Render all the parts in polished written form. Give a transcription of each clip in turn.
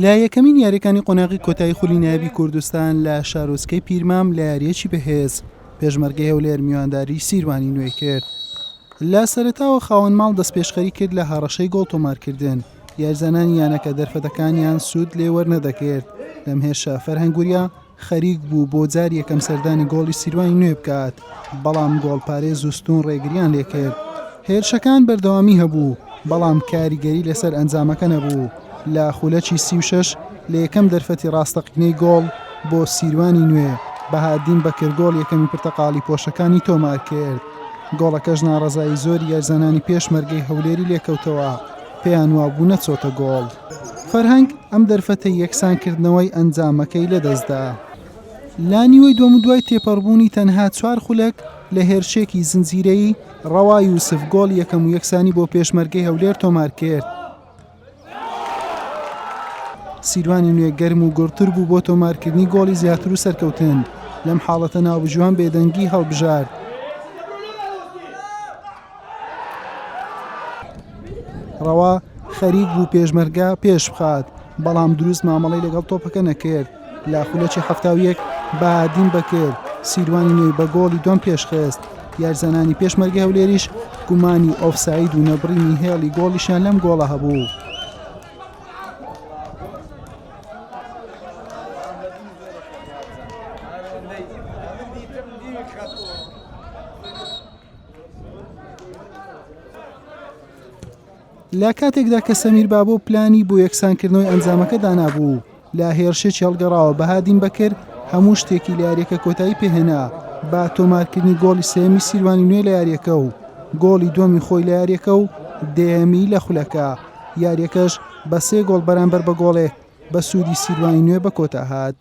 لە یەکەمین یاریەکانی قۆناغی کۆتایی خولی نایابی کوردستان لە شارۆچکەی پیرمام لە یاریەکی بەهێز پێشمەرگەی هەولێر میوانداری سیروانی نوێ کرد. لە سەرەتاوە خاوەن ماڵ دەستپێشخەری کرد لە هەڕەشەی گۆڵ تۆمارکردن. یاریزانانی یانەکە دەرفەتەکانیان سوود لێ وەرنەدەکرد. لەم هێرشە فەرهەنگوریا خەریک بوو بۆ جار یەکەم سەردانی گۆڵی سیروانی نوێ بکات، بەڵام گۆڵپارێز وستون ڕێگریان لێ کرد. هێرشەکان بەردەوامی هەبوو، بەڵام کاریگەری لەسەر ئەنجامەکە نەبوو. لە خولەکی 36 لە یەکەم دەرفەتی ڕاستەقینەی گۆڵ بۆ سیروانی نوێ بەهادین بەکر گۆڵ یەکەمی پرتەقاڵی پۆشەکانی تۆمار کرد. گۆڵەکەش ناڕەزایی زۆری یارزانانی پێشمەرگەی هەولێری لێکەوتەوە، پێیان وابوو نەچۆتە گۆڵ. فەرهەنگ ئەم دەرفەتە یەکسانکردنەوەی ئەنجامەکەی لەدەستدا. لا نیوەی دووەم و دوای تێپەڕبوونی تەنها 4 خولەک لە هێرشێکی زنجیرەیی ڕەوا یوسف گۆڵ یەکەم و یەکسانی بۆ پێشمەرگەی هەولێر تۆمار کرد. سیروانی نوێ گەرم و گورتر بوو بۆ تۆمارکردنی گۆڵی زیاتر و سەرکەوتن. لەم حاڵەتە ناوبژوان بێدەنگی هەڵبژارد. ڕەوا خەریک بوو پێشمەرگە پێش بخات، بەڵام دروست مامەڵەی لەگەڵ تۆپەکە نەکرد. لە خولەکی 71 بەهادین بەکرد سیروانی نوێی بە گۆڵی دوم پێشخست. یارزانانی پێشمەرگەی هەولێریش گومانی ئۆفساید و نەبڕینی هێڵی گۆڵیشیان لەم گۆڵە هەبوو. لە کاتێکدا کە سەمیر بابۆ پلانی بۆ یەکسانکردنەوەی ئەنجامەکە دانابوو، لە هێرشێکی هەڵگەڕاوە بەهادین بەکرد هەموو شتێکی لە یاریەکە کۆتایی پێهێنا با تۆمارکردنی گۆڵی سێمی سیروانی نوێ لە یاریەکە و گۆڵی دووەمی خۆی لە یاریەکە و دێمی لە خولەکە. یاریەکەش بە 3 گۆڵ بەرامبەر بە گۆڵێک بە سوودی سیروانی نوێ بە کۆتا هات.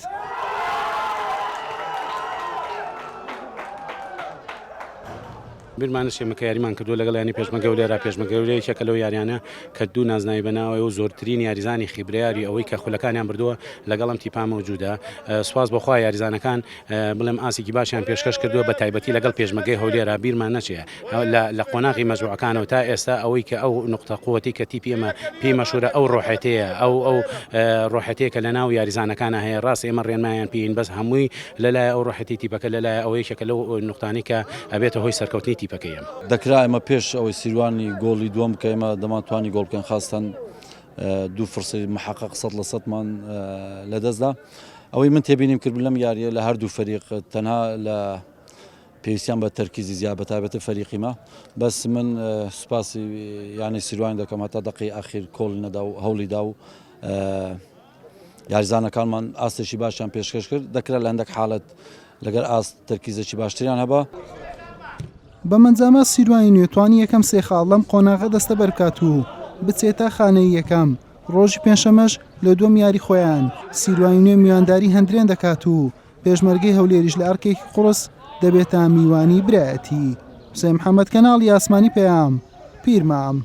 بیرمان شێمەکە یاریمان کردو لەگەڵ ینی پێشمەرگە هەولێرا پێشمەرگە هەولێرێکێکە لەو یاریانە کە دوو نازناوی بەناوی و زۆرترین یاریزانی خیبریاری ئەوەی کە خولەکانیان بردووە لەگەڵم تیپا مەوجودە. سواز بەخوا یاریزانەکان بڵێم ئاسێکی باشیان پێشکەش کردووە بە تایبەتی لەگەڵ پێشمەرگەی هەولێرا بیرمان نەچێ لە قۆناغی مەجموعەکانەوە تا ئێستا ئەوەی کە ئەو نقطە قووەتی کە تیپی ئێمە پێی مەشهورە ئەو ڕۆحەتەیە ئەو ڕۆحەتەیە کە لە ناو یاریزانەکانە هەیە. ڕاست ئێمە ڕێنمایان پێین بەس هەمووی لەلایە ئەو ڕۆحەتی تیپەکە لەلایە ئەوەیەکە لەو نقطانەی کە ئەبێتە هۆی سەرکەوتنی تیپەکەی. دەکرا ئێمە پێش ئەوەی سیروانی گۆڵی دووەم کە ئێمە دەمانتوانی گۆڵ بکەن خاستەن دوو فرسی محقق 100% لەدەستدا. ئەوەی من تێبینیم کرد لەم یاریە لە هەردوو فەریق تەنها لە پێویستیان بە تەرکیزی زیاد بەتابەتە فەریقیمە، بەس من سوپاسی یانی سیروانی دەکەم هەتا دەقی ئاخیر کۆڵ نەدا و هەوڵی دا و یاریزانەکانمان ئاستێکی باشیان پێشکەش کرد. دەکرا لە هەندێک حاڵەت لەگەر ئاست تەرکیزێکی باشتریان هەبە. بەمەنجامە سیروانی نوێتوانی یەکەم 3 خاڵ لەم قۆناغە دەستە بەرکات و بچێتە خانەی یەکەم. ڕۆژی پێنجشەمەش لە دووەم یاری خۆیان سیروانی نوێ میوانداری هەندرێن دەکات و پێشمەرگەی هەولێریش لە ئەرکێکی قوڕس دەبێتە میوانی برایەتی. حوسێن محەممەد کەناڵی ئاسمانی پێیام پیرمام.